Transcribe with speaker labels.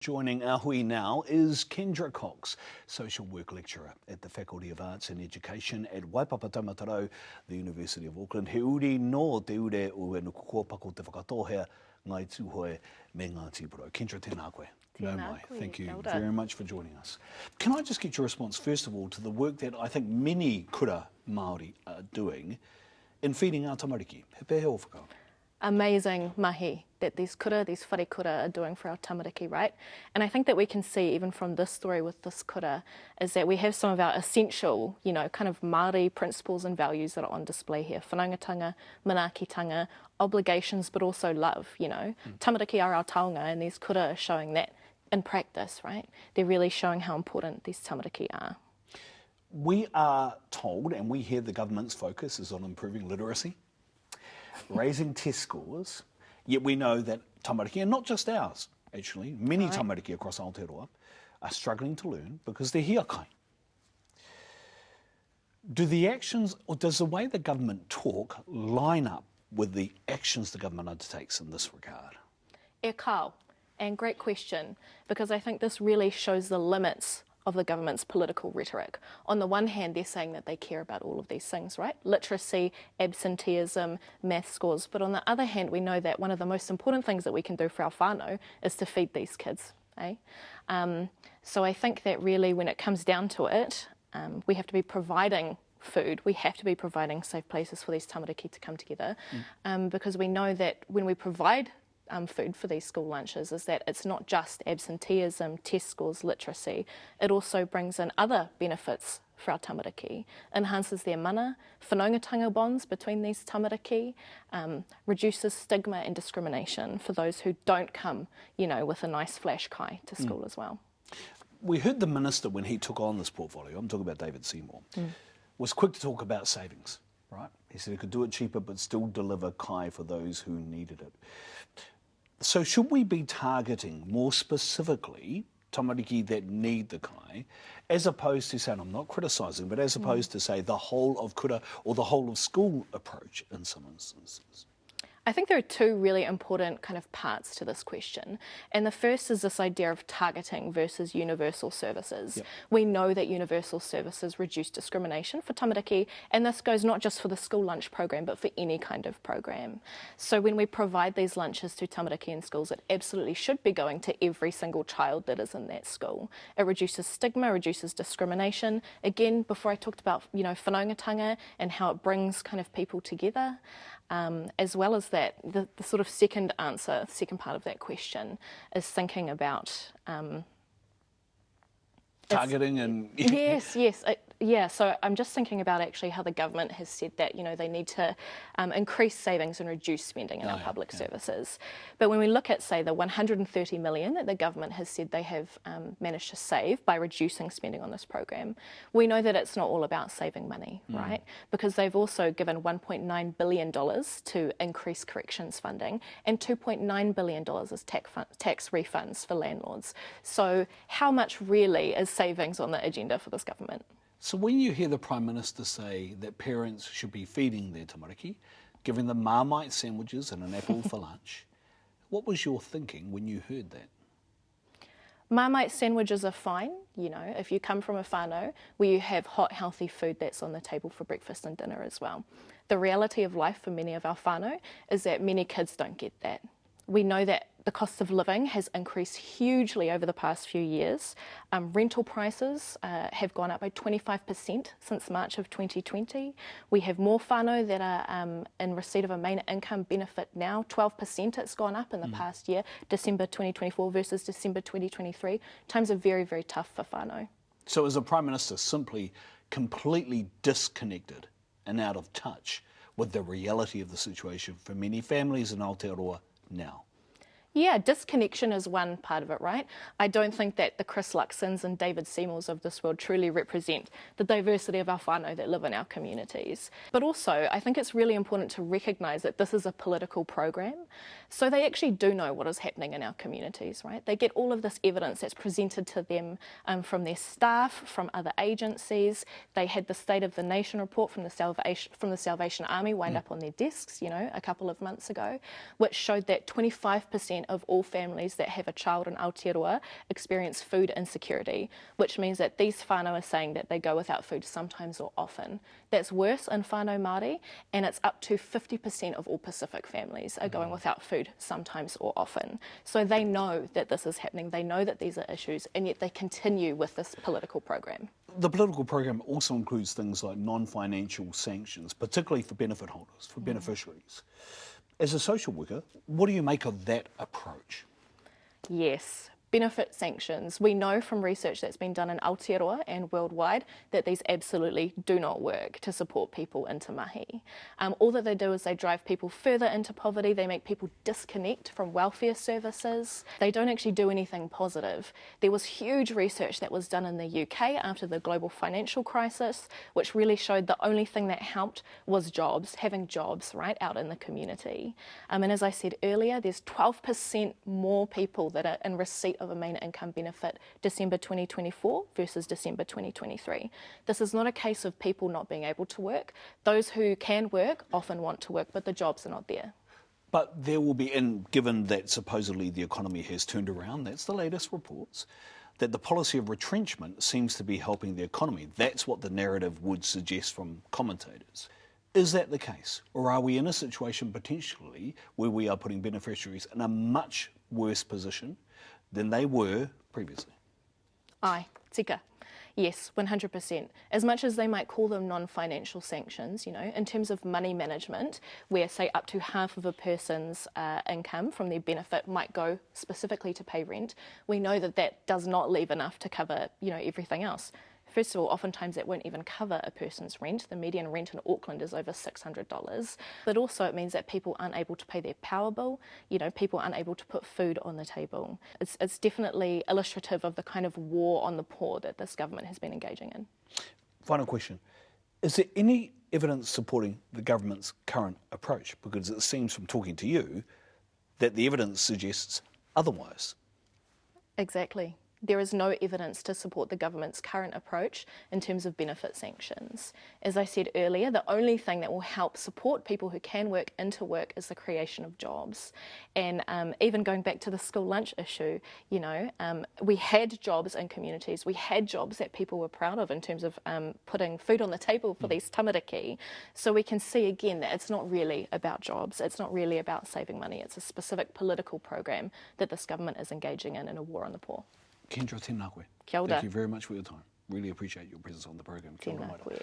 Speaker 1: Joining our hui now is Kendra Cox, Social Work Lecturer at the Faculty of Arts and Education at Waipapa Tamatarau, the University of Auckland. He uri no te ure o e nuku kōpako te whakatohea ngai tūhoe me ngā tīpuro. Kendra, tēnā koe. No mai. Thank you very much for joining us. Can I just get your response, first of all, to the work that I think many kura Māori are doing in feeding our tamariki? He pēhe o whakao.
Speaker 2: Amazing mahi that these kura, these whare kura are doing for our tamariki, right? And I think that we can see even from this story with this kura is that we have some of our essential, kind of Māori principles and values that are on display here. Whanaungatanga, manaakitanga, obligations, but also love, Tamariki are our taonga, and these kura are showing that in practice, right? They're really showing how important these tamariki are.
Speaker 1: We are told, and we hear the government's focus is on improving literacy, raising test scores, yet we know that tamariki, and not just ours, actually, many tamariki across Aotearoa are struggling to learn because they're hiakai. Do the actions, or does the way the government talk line up with the actions the government undertakes in this regard?
Speaker 2: E kao, and great question, because I think this really shows the limits of the government's political rhetoric. On the one hand, they're saying that they care about all of these things, right? Literacy, absenteeism, math scores. But on the other hand, we know that one of the most important things that we can do for our whānau is to feed these kids, eh? So I think that really when it comes down to it, we have to be providing food. We have to be providing safe places for these tamariki to come together, because we know that when we provide food for these school lunches is that it's not just absenteeism, test scores, literacy. It also brings in other benefits for our tamariki, enhances their mana, whanaungatanga bonds between these tamariki, reduces stigma and discrimination for those who don't come, with a nice flash kai to school as well.
Speaker 1: We heard the minister when he took on this portfolio, I'm talking about David Seymour, was quick to talk about savings, right? He said he could do it cheaper but still deliver kai for those who needed it. So should we be targeting more specifically tamariki that need the kai, as opposed to saying, I'm not criticising, but as opposed to say the whole of kura or the whole of school approach in some instances?
Speaker 2: I think there are two really important kind of parts to this question. And the first is this idea of targeting versus universal services. Yep. We know that universal services reduce discrimination for tamariki, and this goes not just for the school lunch program, but for any kind of program. So when we provide these lunches to tamariki in schools, it absolutely should be going to every single child that is in that school. It reduces stigma, reduces discrimination. Again, before I talked about, whanaungatanga and how it brings kind of people together. As well as that, the sort of second part of that question is thinking about
Speaker 1: targeting and
Speaker 2: yes. So I'm just thinking about actually how the government has said that they need to increase savings and reduce spending in our public services. But when we look at, say, the 130 million that the government has said they have managed to save by reducing spending on this program, we know that it's not all about saving money, right? Because they've also given $1.9 billion to increase corrections funding, and $2.9 billion is tax refunds for landlords. So how much really is savings on the agenda for this government?
Speaker 1: So when you hear the Prime Minister say that parents should be feeding their tamariki, giving them Marmite sandwiches and an apple for lunch, what was your thinking when you heard that?
Speaker 2: Marmite sandwiches are fine, if you come from a whānau where you have hot, healthy food that's on the table for breakfast and dinner as well. The reality of life for many of our whānau is that many kids don't get that. We know that the cost of living has increased hugely over the past few years. Rental prices have gone up by 25% since March of 2020. We have more whānau that are in receipt of a main income benefit now. 12% it's gone up in the past year, December 2024 versus December 2023. Times are very, very tough for whānau.
Speaker 1: So is the Prime Minister simply completely disconnected and out of touch with the reality of the situation for many families in Aotearoa now?
Speaker 2: Yeah, disconnection is one part of it, right? I don't think that the Chris Luxons and David Seymours of this world truly represent the diversity of our whānau that live in our communities. But also, I think it's really important to recognise that this is a political program, so they actually do know what is happening in our communities, right? They get all of this evidence that's presented to them from their staff, from other agencies. They had the State of the Nation report from the Salvation Army wind up on their desks, a couple of months ago, which showed that 25% of all families that have a child in Aotearoa experience food insecurity, which means that these whānau are saying that they go without food sometimes or often. That's worse in whānau Māori, and it's up to 50% of all Pacific families are going without food sometimes or often. So they know that this is happening, they know that these are issues, and yet they continue with this political program.
Speaker 1: The political program also includes things like non-financial sanctions, particularly for benefit holders, for beneficiaries. As a social worker, what do you make of that approach?
Speaker 2: Yes. Benefit sanctions. We know from research that's been done in Aotearoa and worldwide that these absolutely do not work to support people into mahi. All that they do is they drive people further into poverty, they make people disconnect from welfare services, they don't actually do anything positive. There was huge research that was done in the UK after the global financial crisis, which really showed the only thing that helped was jobs, having jobs right out in the community. And as I said earlier, there's 12% more people that are in receipt of a main income benefit December 2024 versus December 2023. This is not a case of people not being able to work. Those who can work often want to work, but the jobs are not there.
Speaker 1: But there will be, and given that supposedly the economy has turned around, that's the latest reports, that the policy of retrenchment seems to be helping the economy. That's what the narrative would suggest from commentators. Is that the case? Or are we in a situation potentially where we are putting beneficiaries in a much worse position than they were previously?
Speaker 2: Aye, tika. Yes, 100%. As much as they might call them non-financial sanctions, you know, in terms of money management, where say up to half of a person's income from their benefit might go specifically to pay rent, we know that that does not leave enough to cover, you know, everything else. First of all, oftentimes it won't even cover a person's rent. The median rent in Auckland is over $600. But also it means that people aren't able to pay their power bill. You know, people aren't able to put food on the table. It's definitely illustrative of the kind of war on the poor that this government has been engaging in.
Speaker 1: Final question. Is there any evidence supporting the government's current approach? Because it seems from talking to you that the evidence suggests otherwise.
Speaker 2: Exactly. There is no evidence to support the government's current approach in terms of benefit sanctions. As I said earlier, the only thing that will help support people who can work into work is the creation of jobs. And even going back to the school lunch issue, you know, we had jobs in communities, we had jobs that people were proud of in terms of putting food on the table for these tamariki. So we can see again that it's not really about jobs, it's not really about saving money, it's a specific political program that this government is engaging in a war on the poor.
Speaker 1: Kendra, tēnā koe.
Speaker 2: Kia ora.
Speaker 1: Thank you very much for your time. Really appreciate your presence on the program. Kia ora
Speaker 2: Tēnā
Speaker 1: mai.
Speaker 2: koe.